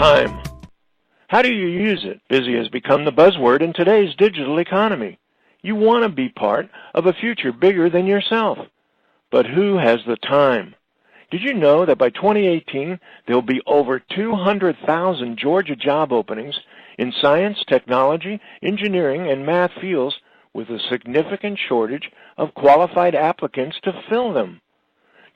Time. How do you use it? Busy has become the buzzword in today's digital economy. You want to be part of a future bigger than yourself. But who has the time? Did you know that by 2018, there will be over 200,000 Georgia job openings in science, technology, engineering, and math fields with a significant shortage of qualified applicants to fill them?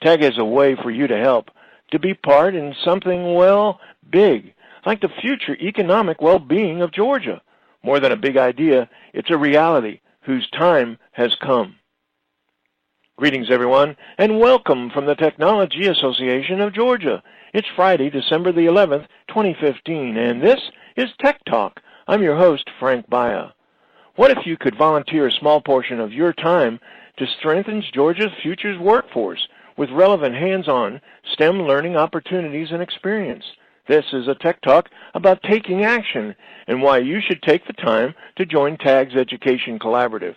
TAG has a way for you to help, to be part in something, well, big, like the future economic well-being of Georgia. More than a big idea, it's a reality whose time has come. Greetings, everyone, and welcome from the Technology Association of Georgia. It's Friday, December the 11th, 2015, and this is Tech Talk. I'm your host, Frank Baia. What if you could volunteer a small portion of your time to strengthen Georgia's future's workforce with relevant hands-on STEM learning opportunities and experience? This is a Tech Talk about taking action and why you should take the time to join TAG's Education Collaborative.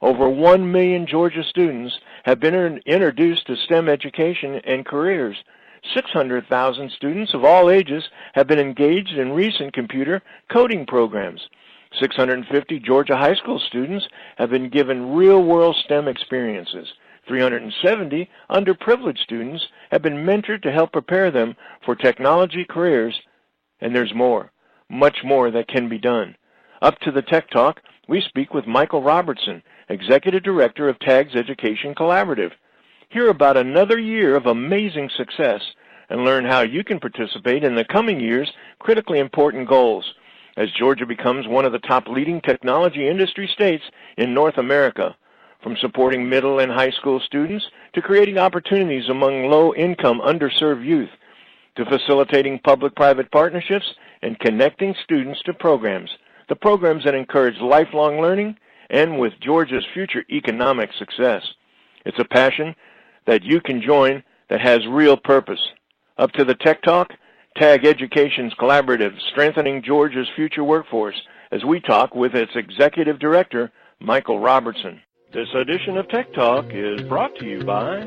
Over 1 million Georgia students have been introduced to STEM education and careers. 600,000 students of all ages have been engaged in recent computer coding programs. 650 Georgia high school students have been given real-world STEM experiences. 370 underprivileged students have been mentored to help prepare them for technology careers, and there's more, much more that can be done. Up to the Tech Talk, we speak with Michael Robertson, Executive Director of TAG's Education Collaborative. Hear about another year of amazing success and learn how you can participate in the coming year's critically important goals as Georgia becomes one of the top leading technology industry states in North America. From supporting middle and high school students to creating opportunities among low-income, underserved youth, to facilitating public-private partnerships and connecting students to programs, the programs that encourage lifelong learning and with Georgia's future economic success. It's a passion that you can join that has real purpose. Up to the Tech Talk, TAG Education's Collaborative, strengthening Georgia's future workforce, as we talk with its Executive Director, Michael Robertson. This edition of Tech Talk is brought to you by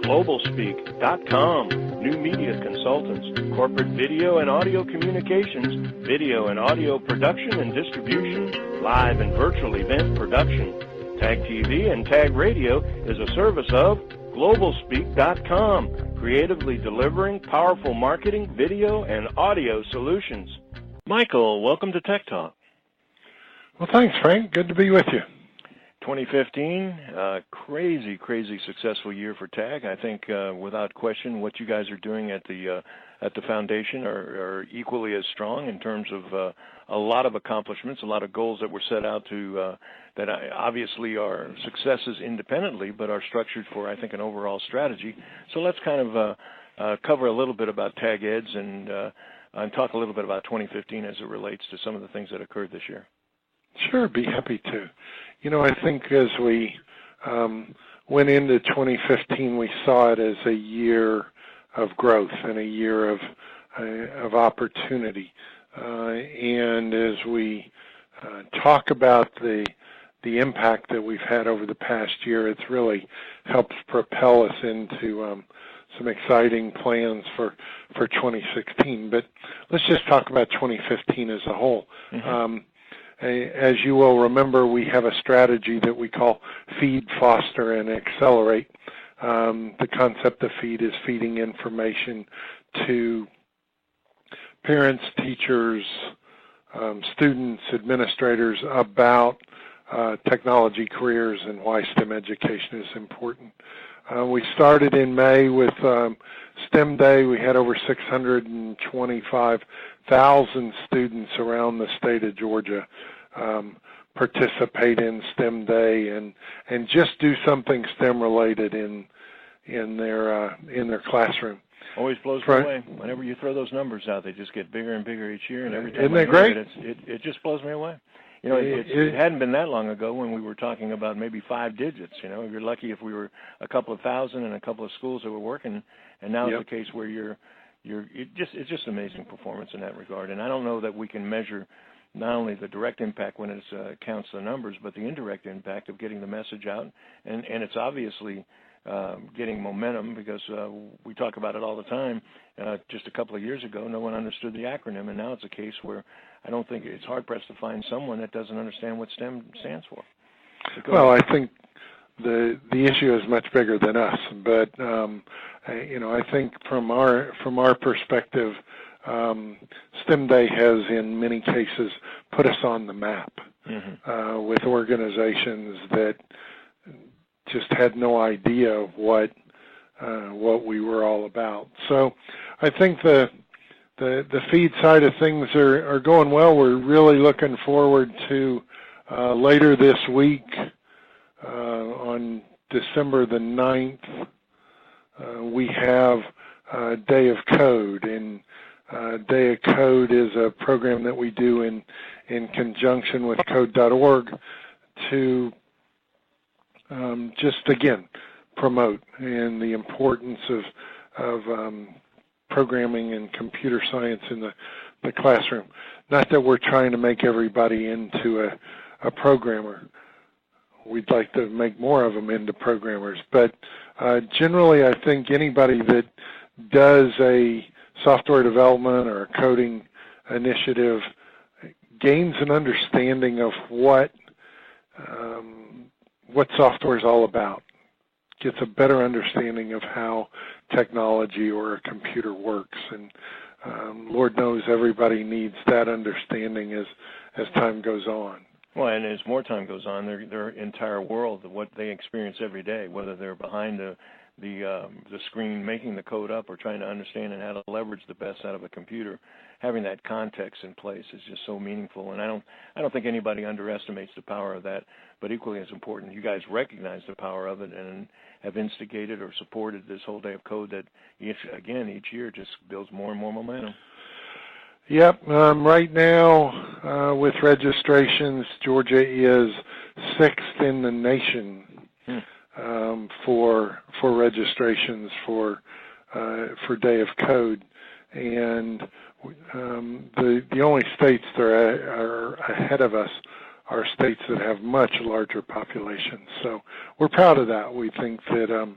GlobalSpeak.com, new media consultants, corporate video and audio communications, video and audio production and distribution, live and virtual event production. TAG TV and TAG Radio is a service of GlobalSpeak.com, creatively delivering powerful marketing, video, and audio solutions. Michael, welcome to Tech Talk. Well, thanks, Frank. Good to be with you. 2015, crazy successful year for TAG. I think without question what you guys are doing at the foundation are equally as strong in terms of a lot of accomplishments, a lot of goals that were set out to that obviously are successes independently, but are structured for, I think, an overall strategy. So let's kind of cover a little bit about TAG Eds and talk a little bit about 2015 as it relates to some of the things that occurred this year. Sure, be happy to. You know, I think as we went into 2015, we saw it as a year of growth and a year of opportunity. And as we talk about the impact that we've had over the past year, it's really helped propel us into some exciting plans for 2016. But let's just talk about 2015 as a whole. Mm-hmm. As you will remember, we have a strategy that we call Feed, Foster, and Accelerate. The concept of Feed is feeding information to parents, teachers, students, administrators about technology careers and why STEM education is important. We started in May with STEM Day. We had over 625,000 students around the state of Georgia participate in STEM Day and just do something STEM related in their classroom. Always blows me away. Whenever you throw those numbers out, they just get bigger and bigger each year, and every time Isn't that great? It just blows me away. You know, it hadn't been that long ago when we were talking about maybe 5 digits. You know, you're lucky if we were a couple of thousand and a couple of schools that were working, and now it's the case where it's just amazing performance in that regard. And I don't know that we can measure not only the direct impact when it counts the numbers, but the indirect impact of getting the message out. And it's obviously getting momentum, because we talk about it all the time. Just a couple of years ago, no one understood the acronym, and now it's a case where I don't think it's hard-pressed to find someone that doesn't understand what STEM stands for. Well, I think the issue is much bigger than us, but I think from our perspective, STEM Day has in many cases put us on the map with organizations that just had no idea what we were all about. So I think the feed side of things are going well. We're really looking forward to later this week on December the 9th, we have Day of Code, and Day of Code is a program that we do in conjunction with Code.org to just, again, promote and the importance of programming and computer science in the classroom. Not that we're trying to make everybody into a programmer. We'd like to make more of them into programmers. But generally, I think anybody that does a software development or a coding initiative gains an understanding of what software is all about, gets a better understanding of how technology or a computer works. And Lord knows everybody needs that understanding as time goes on. Well, and as more time goes on, their entire world, what they experience every day, whether they're behind the screen making the code up or trying to understand and how to leverage the best out of a computer, having that context in place is just so meaningful. And I don't think anybody underestimates the power of that, but equally as important, you guys recognize the power of it and have instigated or supported this whole Day of Code that each year just builds more and more momentum. Yep. Right now, with registrations, Georgia is 6th in the nation for registrations for Day of Code, and the only states that are ahead of us are states that have much larger populations. So we're proud of that. We think that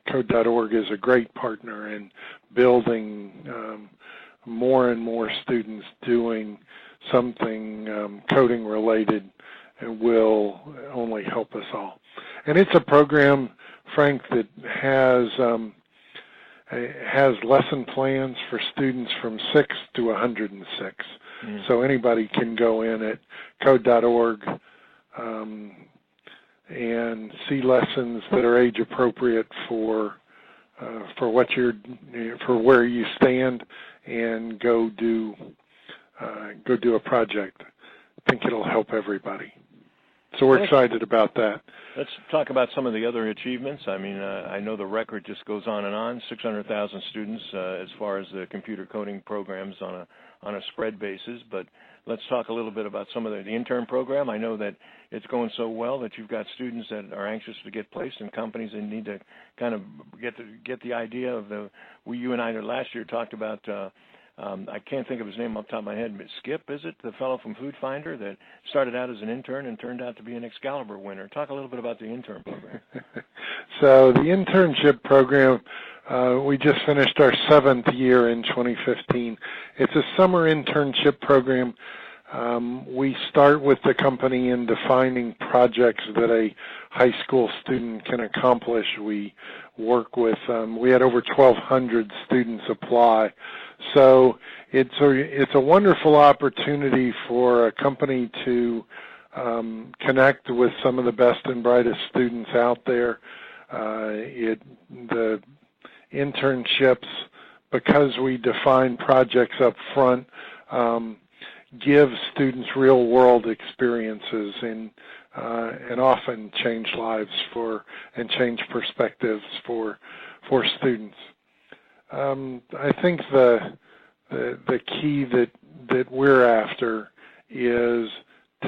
Code.org is a great partner in building more and more students doing something coding related, and will only help us all. And it's a program, Frank, that has lesson plans for students from 6 to 106. So anybody can go in at code.org and see lessons that are age appropriate for where you stand, and go do a project. I think it'll help everybody. So we're excited about that. Let's talk about some of the other achievements. I mean, I know the record just goes on and on. 600,000 students as far as the computer coding programs on a spread basis. But let's talk a little bit about some of the intern program. I know that it's going so well that you've got students that are anxious to get placed in companies and need to kind of get the idea of you and I last year talked about. I can't think of his name off the top of my head, but Skip, is it? The fellow from Food Finder that started out as an intern and turned out to be an Excalibur winner. Talk a little bit about the intern program. So the internship program, we just finished our 7th year in 2015. It's a summer internship program. We start with the company in defining projects that a high school student can accomplish. We work with, we had over 1,200 students apply. So it's a wonderful opportunity for a company to connect with some of the best and brightest students out there. The internships, because we define projects up front, give students real-world experiences and often change lives and change perspectives for students. I think the key that we're after is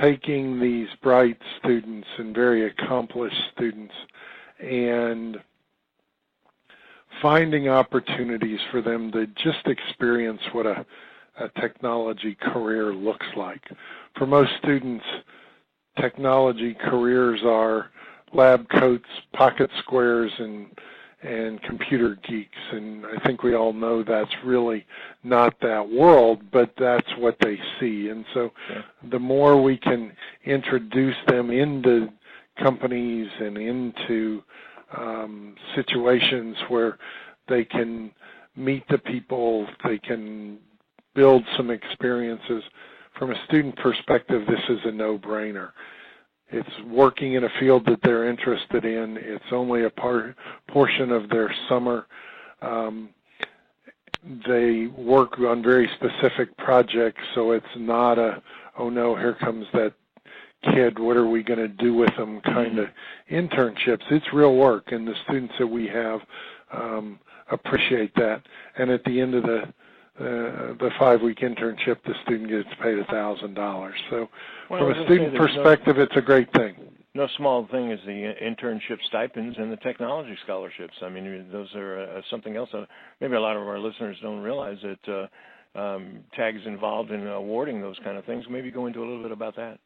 taking these bright students and very accomplished students and finding opportunities for them to just experience what a technology career looks like. For most students, technology careers are lab coats, pocket squares, and computer geeks. And I think we all know that's really not that world, but that's what they see. And so the more we can introduce them into companies and into situations where they can meet the people, they can build some experiences. From a student perspective, this is a no-brainer. It's working in a field that they're interested in. It's only a portion of their summer. They work on very specific projects, so it's not a, oh no, here comes that kid, what are we going to do with them kind of internships. It's real work, and the students that we have appreciate that. And at the end of the 5-week internship, the student gets paid $1,000. So from a student perspective, it's a great thing. No small thing is the internship stipends and the technology scholarships. I mean, those are something else. Maybe a lot of our listeners don't realize that TAG's involved in awarding those kind of things. Maybe go into a little bit about that.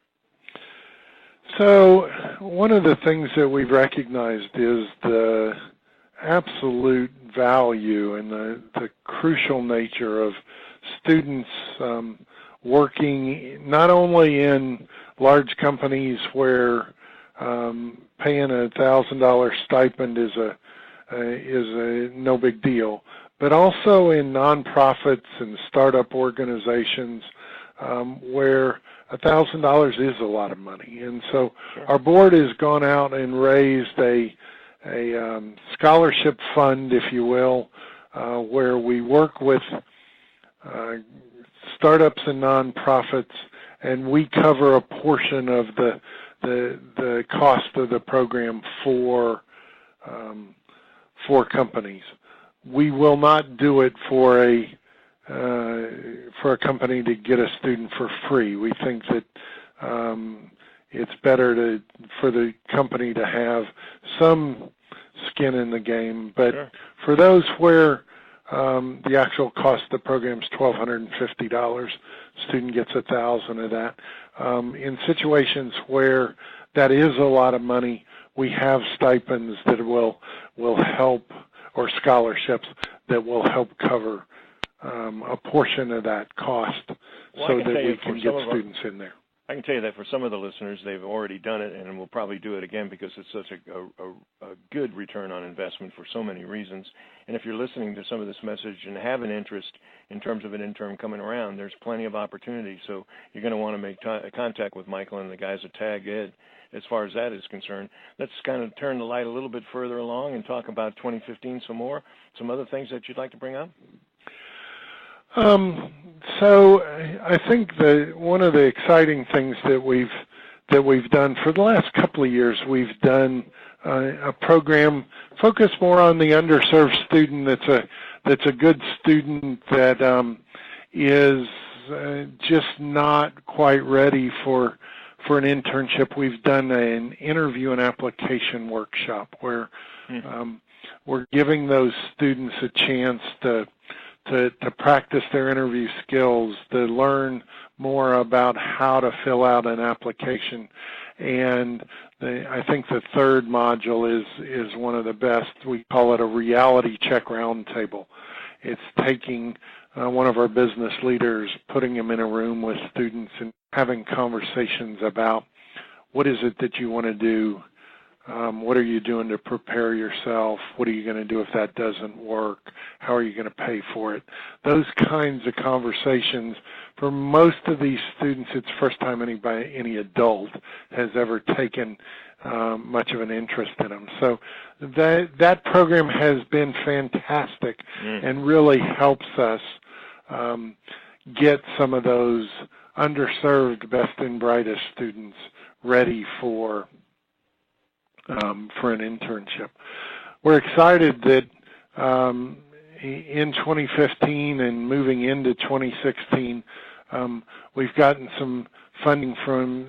So one of the things that we've recognized is the absolute value and the crucial nature of students working not only in large companies where paying $1,000 stipend is a no big deal, but also in nonprofits and startup organizations where $1,000 is a lot of money. And so our board has gone out and raised a scholarship fund, if you will, where we work with startups and nonprofits, and we cover a portion of the cost of the program for companies. We will not do it for a company to get a student for free. We think that it's better for the company to have some skin in the game. But for those where the actual cost of the program is $1,250, student gets $1,000 of that. In situations where that is a lot of money, we have stipends that will help, or scholarships that will help cover a portion of that cost, so that we can get students in there. I can tell you that for some of the listeners, they've already done it and will probably do it again because it's such a good return on investment for so many reasons. And if you're listening to some of this message and have an interest in terms of an intern coming around, there's plenty of opportunity. So you're going to want to make contact with Michael and the guys at Tag Ed as far as that is concerned. Let's kind of turn the light a little bit further along and talk about 2015 some more. Some other things that you'd like to bring up? So I think one of the exciting things that we've done for the last couple of years, we've done a program focused more on the underserved student. That's a good student that is just not quite ready for an internship. We've done an interview and application workshop where we're giving those students a chance to practice their interview skills, to learn more about how to fill out an application. And I think the third module is one of the best. We call it a reality check roundtable. It's taking one of our business leaders, putting him in a room with students and having conversations about what is it that you want to do. What are you doing to prepare yourself? What are you going to do if that doesn't work? How are you going to pay for it? Those kinds of conversations, for most of these students, it's the first time any adult has ever taken much of an interest in them. So that program has been fantastic and really helps us get some of those underserved, best and brightest students ready for an internship. We're excited that in 2015 and moving into 2016, we've gotten some funding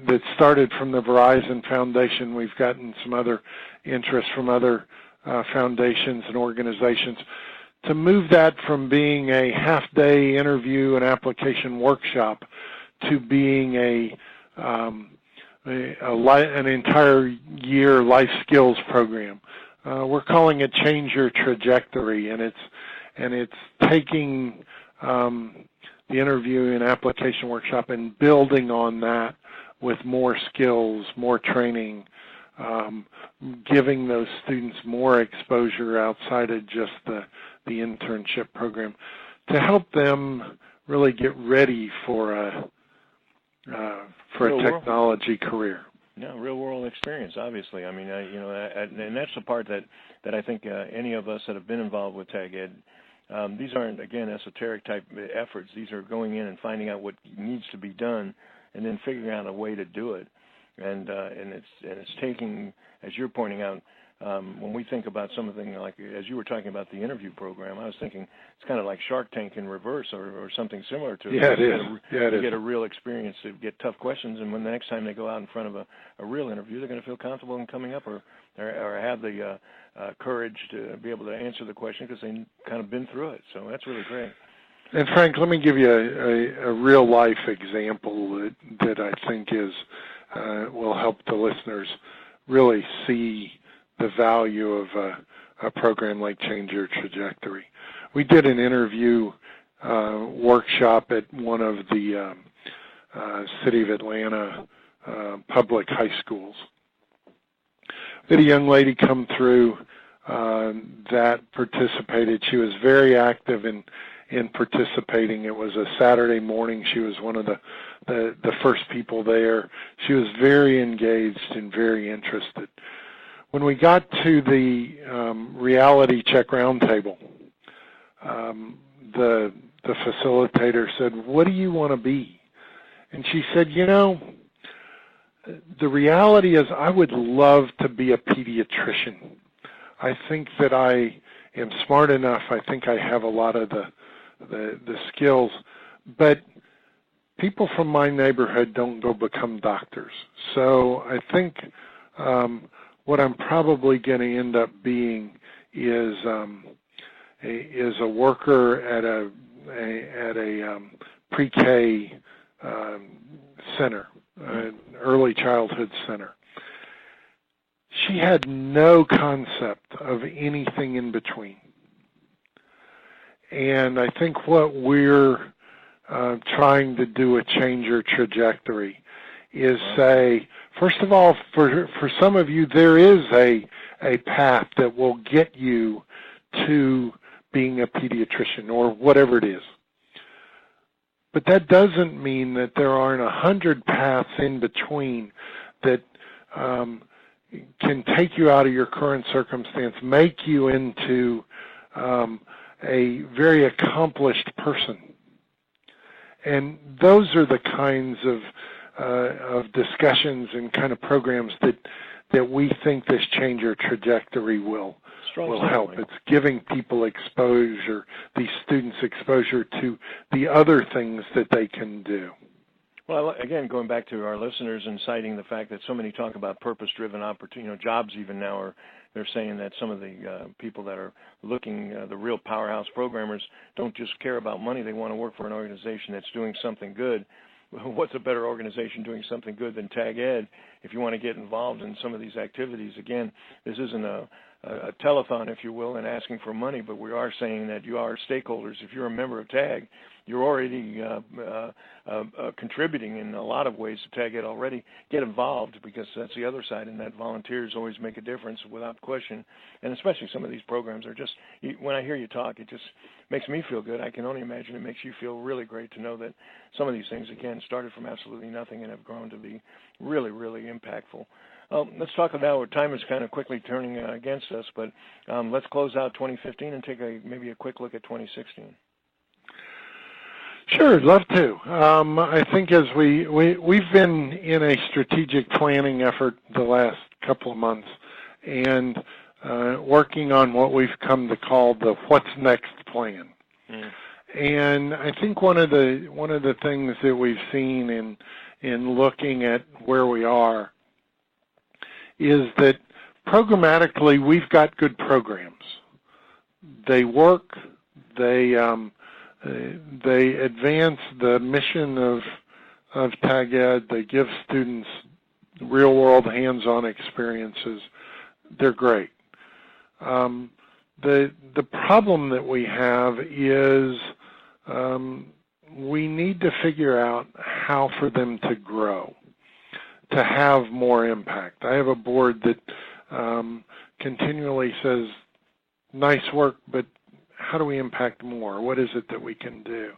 that started from the Verizon Foundation. We've gotten some other interest from other foundations and organizations to move that from being a half-day interview and application workshop to being a an entire year life skills program. We're calling it Change Your Trajectory, and it's taking the interview and application workshop and building on that with more skills, more training, giving those students more exposure outside of just the internship program to help them really get ready for a technology career. No, real world experience, obviously. I mean, and that's the part that I think any of us that have been involved with Tag Ed, these aren't, again, esoteric type efforts. These are going in and finding out what needs to be done and then figuring out a way to do it. And it's taking, as you're pointing out, when we think about something like, as you were talking about the interview program, I was thinking it's kind of like Shark Tank in reverse or something similar to it. Yeah, it is. You get a real experience to get tough questions, and when the next time they go out in front of a real interview, they're going to feel comfortable in coming up or have the courage to be able to answer the question because they've kind of been through it. So that's really great. And Frank, let me give you a real life example that I think will help the listeners really see the value of a program like Change Your Trajectory. We did an interview workshop at one of the City of Atlanta public high schools. We had a young lady come through that participated. She was very active in participating. It was a Saturday morning. She was one of the first people there. She was very engaged and very interested. When we got to the reality check roundtable, the facilitator said, "What do you want to be?" And she said, the reality is I would love to be a pediatrician. I think that I am smart enough. I think I have a lot of the skills, but people from my neighborhood don't go become doctors. So I think what I'm probably going to end up being is a worker at a pre-K center, an early childhood center. She had no concept of anything in between. And I think what we're trying to do at Change Your Trajectory is say, first of all, for some of you, there is a path that will get you to being a pediatrician or whatever it is. But that doesn't mean that there aren't 100 paths in between that can take you out of your current circumstance, make you into a very accomplished person. And those are the kinds of discussions and kind of programs that we think this Change Your Trajectory will help. It's giving people exposure, these students exposure to the other things that they can do. Well, again, going back to our listeners and citing the fact that so many talk about purpose-driven opportunity, jobs even now they're saying that some of the people that are looking, the real powerhouse programmers, don't just care about money. They want to work for an organization that's doing something good. What's a better organization doing something good than Tag Ed? If you want to get involved in some of these activities, again, this isn't a telethon, if you will, and asking for money, but we are saying that you are stakeholders. If you're a member of TAG, you're already contributing in a lot of ways to Tag Ed already. Get involved, because that's the other side, and that volunteers always make a difference without question. And especially some of these programs are just, when I hear you talk, it just makes me feel good. I can only imagine it makes you feel really great to know that some of these things, again, started from absolutely nothing and have grown to be really, really impactful. Let's talk about, time is kind of quickly turning against us, but let's close out 2015 and take maybe a quick look at 2016. Sure, I'd love to. I think as we've been in a strategic planning effort the last couple of months and working on what we've come to call the What's Next plan. Mm. And I think one of the things that we've seen in looking at where we are is that programmatically we've got good programs. They work. They advance the mission of Tag Ed. They give students real-world hands-on experiences, they're great. The problem that we have is we need to figure out how for them to grow, to have more impact. I have a board that continually says, nice work, but how do we impact more? What is it that we can do?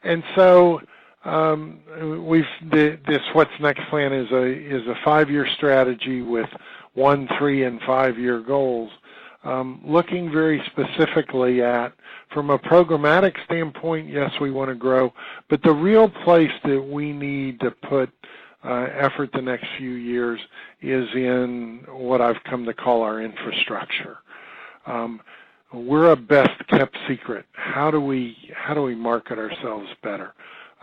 And so this What's Next plan is a 5-year strategy with 1, 3, and 5-year goals, looking very specifically at, from a programmatic standpoint, yes, we want to grow, but the real place that we need to put effort the next few years is in what I've come to call our infrastructure. We're a best-kept secret. How do we market ourselves better?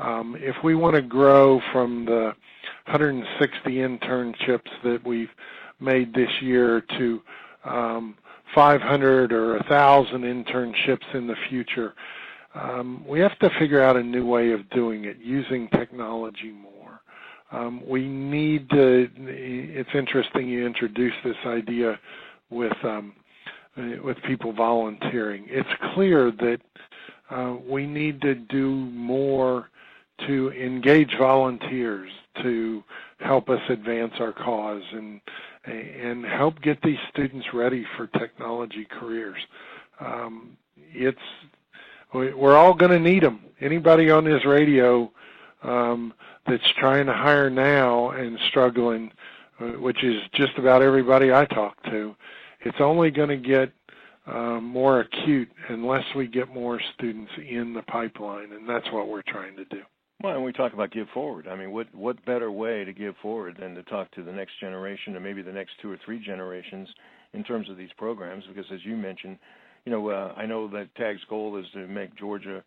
If we want to grow from the 160 internships that we've made this year to 500 or 1,000 internships in the future, we have to figure out a new way of doing it, using technology more. We need to, it's interesting you introduced this idea with people volunteering. It's clear that we need to do more to engage volunteers to help us advance our cause and help get these students ready for technology careers. We're all going to need them. Anybody on this radio that's trying to hire now and struggling, which is just about everybody I talk to, it's only going to get more acute unless we get more students in the pipeline, and that's what we're trying to do. Well, and we talk about give forward. I mean, what better way to give forward than to talk to the next generation or maybe the next 2 or 3 generations in terms of these programs? Because as you mentioned, I know that TAG's goal is to make Georgia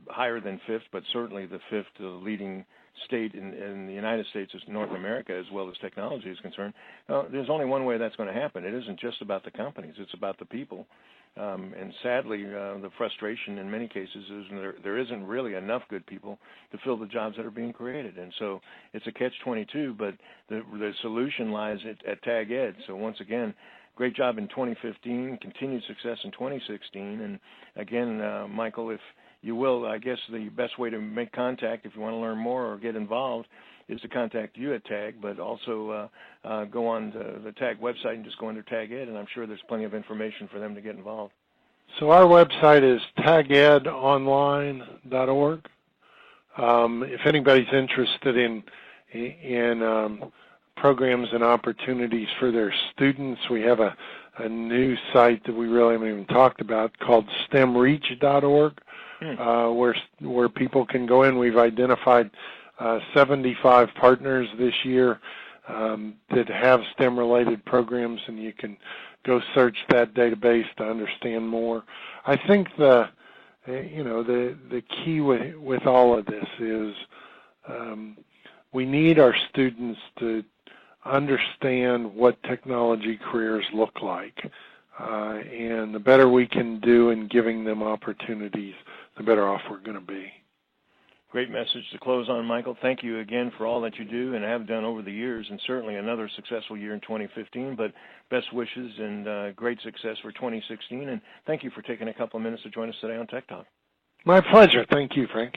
higher than 5th, but certainly the 5th leading state in the United States, North America, as well as technology is concerned. There's only one way that's going to happen. It isn't just about the companies. It's about the people. And sadly, the frustration in many cases is there isn't really enough good people to fill the jobs that are being created. And so it's a catch-22, but the solution lies at TAG Ed. So once again, great job in 2015, continued success in 2016. And again, Michael, if you will, I guess the best way to make contact if you want to learn more or get involved is to contact you at TAG, but also go on the TAG website and just go under TAG Ed, and I'm sure there's plenty of information for them to get involved. So our website is tagedonline.org. If anybody's interested in programs and opportunities for their students, we have a new site that we really haven't even talked about called stemreach.org, where people can go in. We've identified 75 partners this year that have STEM-related programs, and you can go search that database to understand more. I think the key with all of this is we need our students to understand what technology careers look like, and the better we can do in giving them opportunities, the better off we're going to be. Great message to close on, Michael. Thank you again for all that you do and have done over the years, and certainly another successful year in 2015, but best wishes and great success for 2016, and thank you for taking a couple of minutes to join us today on Tech Talk. My pleasure. Thank you, Frank.